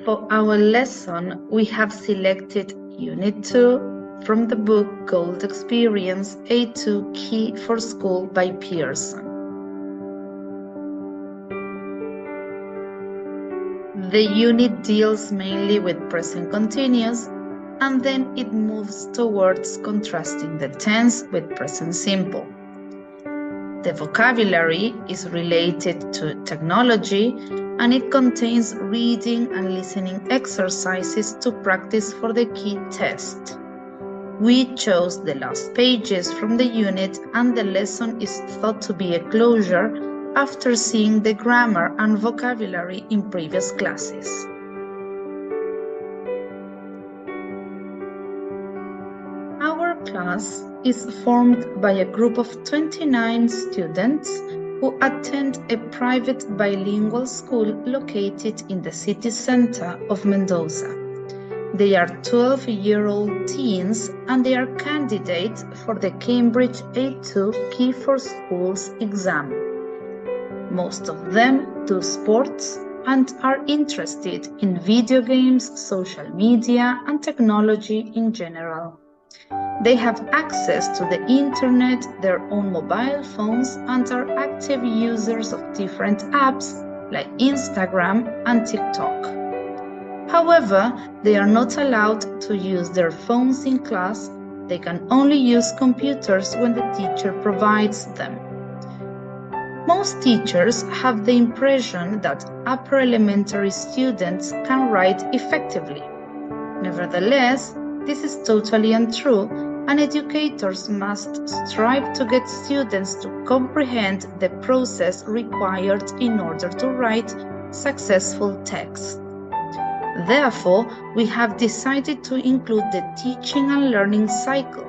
For our lesson, we have selected Unit 2 from the book Gold Experience A2 Key for School by Pearson. The unit deals mainly with present continuous, and then it moves towards contrasting the tense with present simple. The vocabulary is related to technology, and it contains reading and listening exercises to practice for the key test. We chose the last pages from the unit, and the lesson is thought to be a closure after seeing the grammar and vocabulary in previous classes. Our class is formed by a group of 29 students who attend a private bilingual school located in the city center of Mendoza. They are 12-year-old teens, and they are candidates for the Cambridge A2 Key for Schools exam. Most of them do sports and are interested in video games, social media, and technology in general. They have access to the internet, their own mobile phones, and are active users of different apps like Instagram and TikTok. However, they are not allowed to use their phones in class. They can only use computers when the teacher provides them. Most teachers have the impression that upper elementary students can write effectively. Nevertheless, this is totally untrue, and educators must strive to get students to comprehend the process required in order to write successful text. Therefore, we have decided to include the teaching and learning cycle,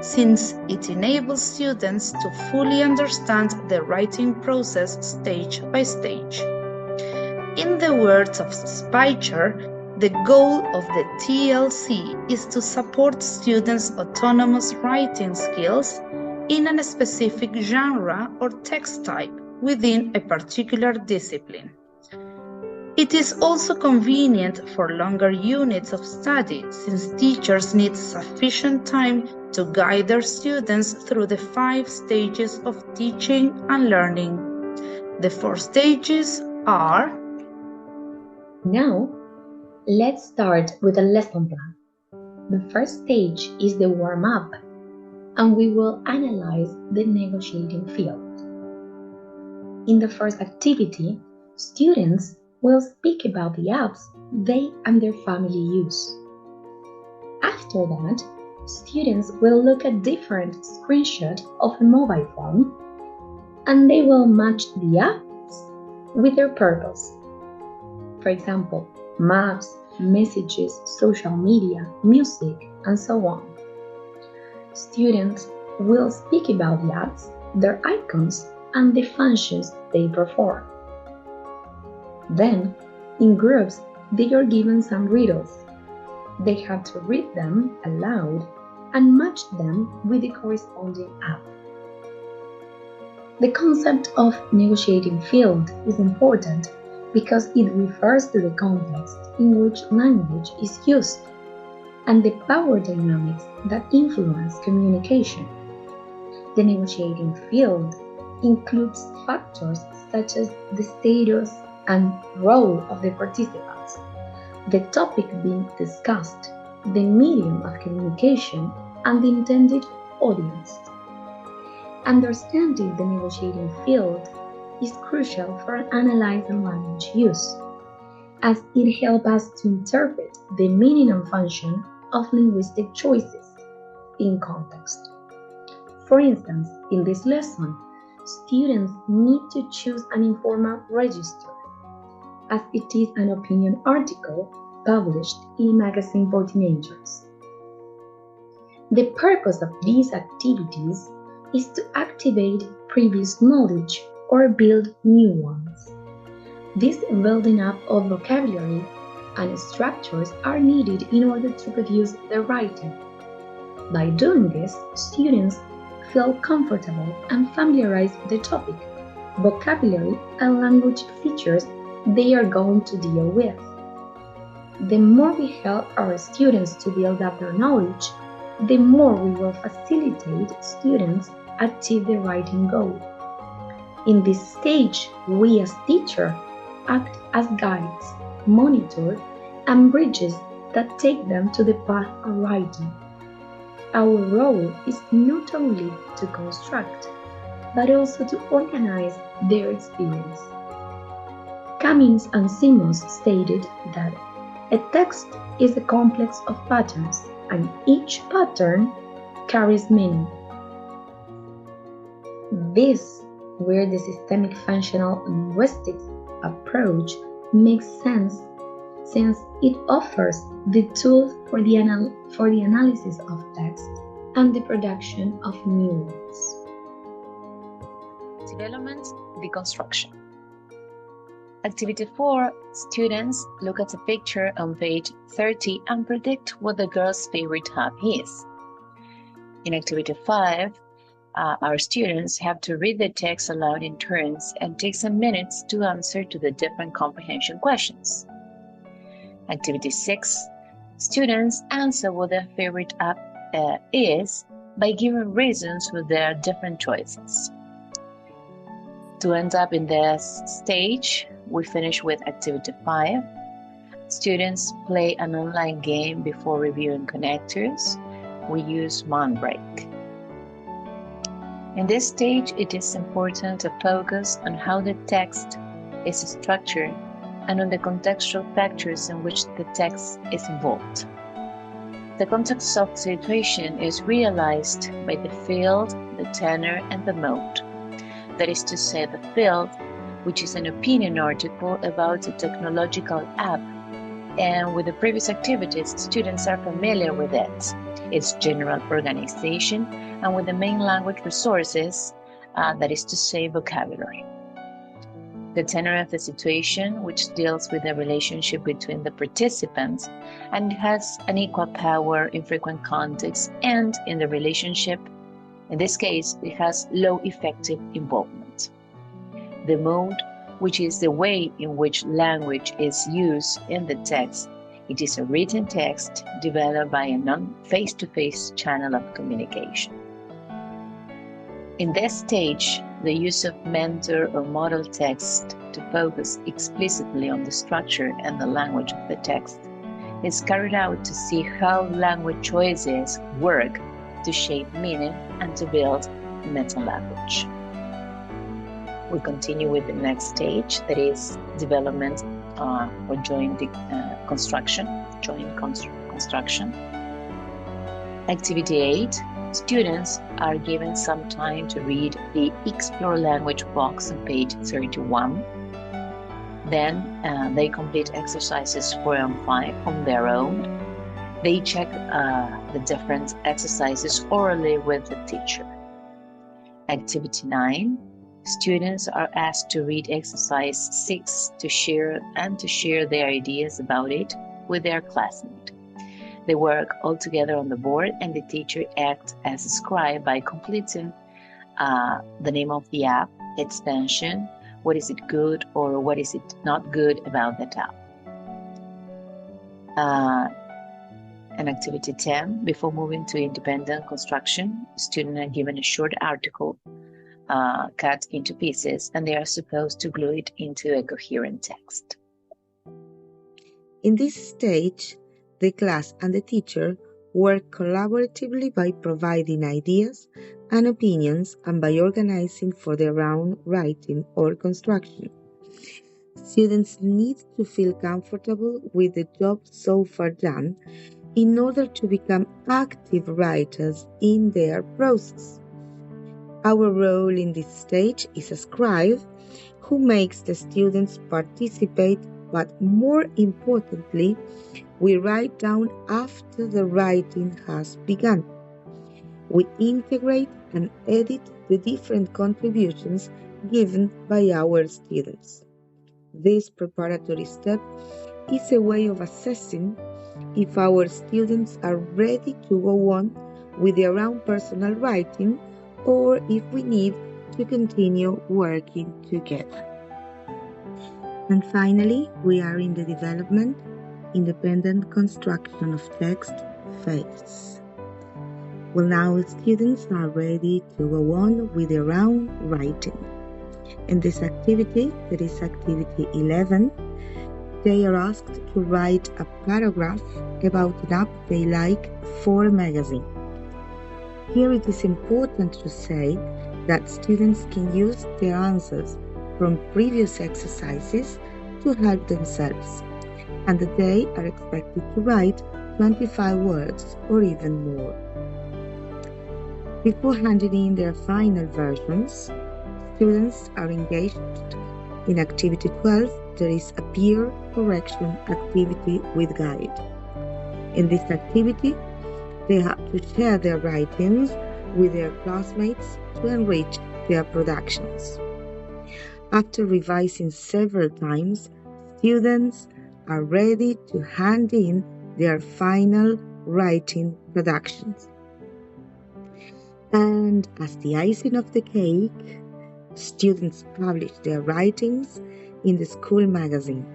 since it enables students to fully understand the writing process stage by stage. In the words of Speicher, the goal of the TLC is to support students' autonomous writing skills in a specific genre or text type within a particular discipline. It is also convenient for longer units of study, since teachers need sufficient time to guide their students through the 5 stages of teaching and learning. The 4 stages are... Now, let's start with a lesson plan. The first stage is the warm-up, and we will analyze the negotiating field. In the first activity, students will speak about the apps they and their family use. After that, students will look at different screenshots of a mobile phone, and they will match the apps with their purpose. For example, maps, messages, social media, music, and so on. Students will speak about the apps, their icons, and the functions they perform. Then, in groups, they are given some riddles. They have to read them aloud and match them with the corresponding app. The concept of negotiating field is important because it refers to the context in which language is used and the power dynamics that influence communication. The negotiating field includes factors such as the status and role of the participants, the topic being discussed, the medium of communication, and the intended audience. Understanding the negotiating field is crucial for analyzing language use, as it helps us to interpret the meaning and function of linguistic choices in context. For instance, in this lesson, students need to choose an informal register, as it is an opinion article published in a magazine for teenagers. The purpose of these activities is to activate previous knowledge or build new ones. This building up of vocabulary and structures are needed in order to produce the writing. By doing this, students feel comfortable and familiarize with the topic, vocabulary, and language features they are going to deal with. the more we help our students to build up their knowledge, the more we will facilitate students achieve the writing goal. In this stage, we as teachers act as guides, monitor, and bridges that take them to the path of writing. Our role is not only to construct, but also to organize their experience. Cummings and Simmons stated that a text is a complex of patterns, and each pattern carries meaning. This, where the systemic functional linguistics approach makes sense, since it offers the tools for the analysis of text and the production of new words. Development, deconstruction. Activity 4, students look at a picture on page 30 and predict what the girl's favorite hobby is. In Activity 5, our students have to read the text aloud in turns and take some minutes to answer to the different comprehension questions. Activity 6, students answer what their favorite app is by giving reasons for their different choices. To end up in this stage, we finish with Activity 5. Students play an online game before reviewing connectors. We use Mindbreak. In this stage, it is important to focus on how the text is structured and on the contextual factors in which the text is involved. The context of the situation is realized by the field, the tenor, and the mode. That is to say, the field, which is an opinion article about a technological app, and with the previous activities, students are familiar with it, its general organization, and with the main language resources, that is to say, vocabulary. The tenor of the situation, which deals with the relationship between the participants and has an equal power in frequent contexts and in the relationship. In this case, it has low effective involvement. The mode, which is the way in which language is used in the text. It is a written text developed by a non-face-to-face channel of communication. In this stage, the use of mentor or model text to focus explicitly on the structure and the language of the text is carried out to see how language choices work to shape meaning and to build meta-language. We continue with the next stage, that is development or joint construction. Activity 8, students are given some time to read the Explore Language box on page 31. Then they complete exercises 4 and 5 on their own. They check the different exercises orally with the teacher. Activity 9, students are asked to read exercise 6 to share their ideas about it with their classmate. They work all together on the board, and the teacher acts as a scribe by completing the name of the app, extension, what is it good or what is it not good about that app. And activity 10, before moving to independent construction, students are given a short article cut into pieces, and they are supposed to glue it into a coherent text. In this stage, the class and the teacher work collaboratively by providing ideas and opinions and by organizing for their own writing or construction. Students need to feel comfortable with the job so far done in order to become active writers in their process. Our role in this stage is a scribe who makes the students participate, but more importantly, we write down after the writing has begun. We integrate and edit the different contributions given by our students. This preparatory step is a way of assessing if our students are ready to go on with their own personal writing or if we need to continue working together. And finally, we are in the development. independent construction of text phase. Well, now students are ready to go on with their own writing. In this activity, that is activity 11, they are asked to write a paragraph about an app they like for a magazine. Here it is important to say that students can use their answers from previous exercises to help themselves, and that they are expected to write 25 words or even more. Before handing in their final versions, students are engaged in activity 12. There is a peer correction activity with guide. In this activity, they have to share their writings with their classmates to enrich their productions. After revising several times, students are ready to hand in their final writing productions. And as the icing of the cake, students publish their writings in the school magazine,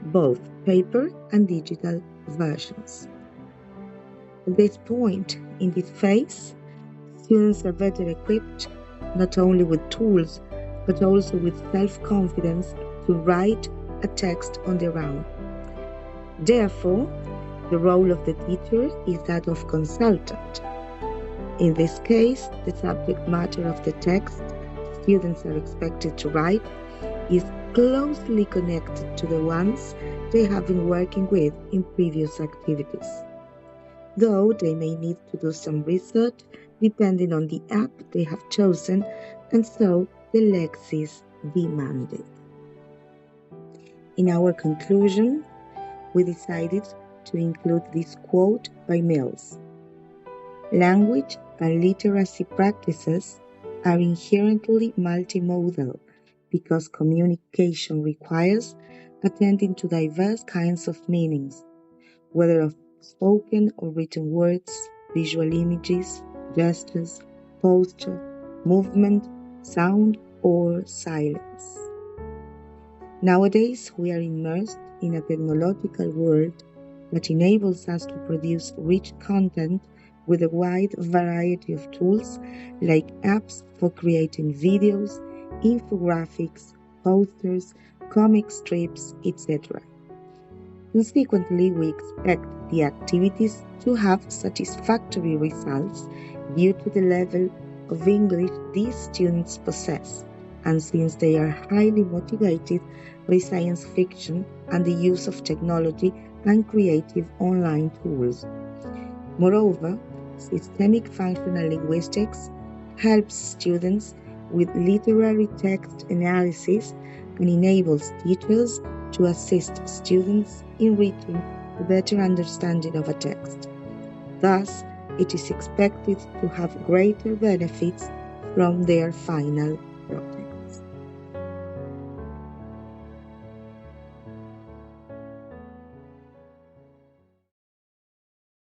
both paper and digital versions. At this point in this phase, students are better equipped not only with tools, but also with self-confidence to write a text on their own. Therefore, the role of the teacher is that of consultant. In this case, the subject matter of the text students are expected to write is closely connected to the ones they have been working with in previous activities, though they may need to do some research depending on the app they have chosen, and so the lexis demanded. In our conclusion, we decided to include this quote by Mills. Language and literacy practices are inherently multimodal because communication requires attending to diverse kinds of meanings, whether of spoken or written words, visual images, gestures, posture, movement, sound, or silence. Nowadays, we are immersed in a technological world that enables us to produce rich content with a wide variety of tools like apps for creating videos, infographics, posters, comic strips, etc. Consequently, we expect the activities to have satisfactory results due to the level of English these students possess, and since they are highly motivated by science fiction and the use of technology and creative online tools. Moreover, systemic functional linguistics helps students with literary text analysis and enables teachers to assist students in reaching a better understanding of a text. Thus, it is expected to have greater benefits from their final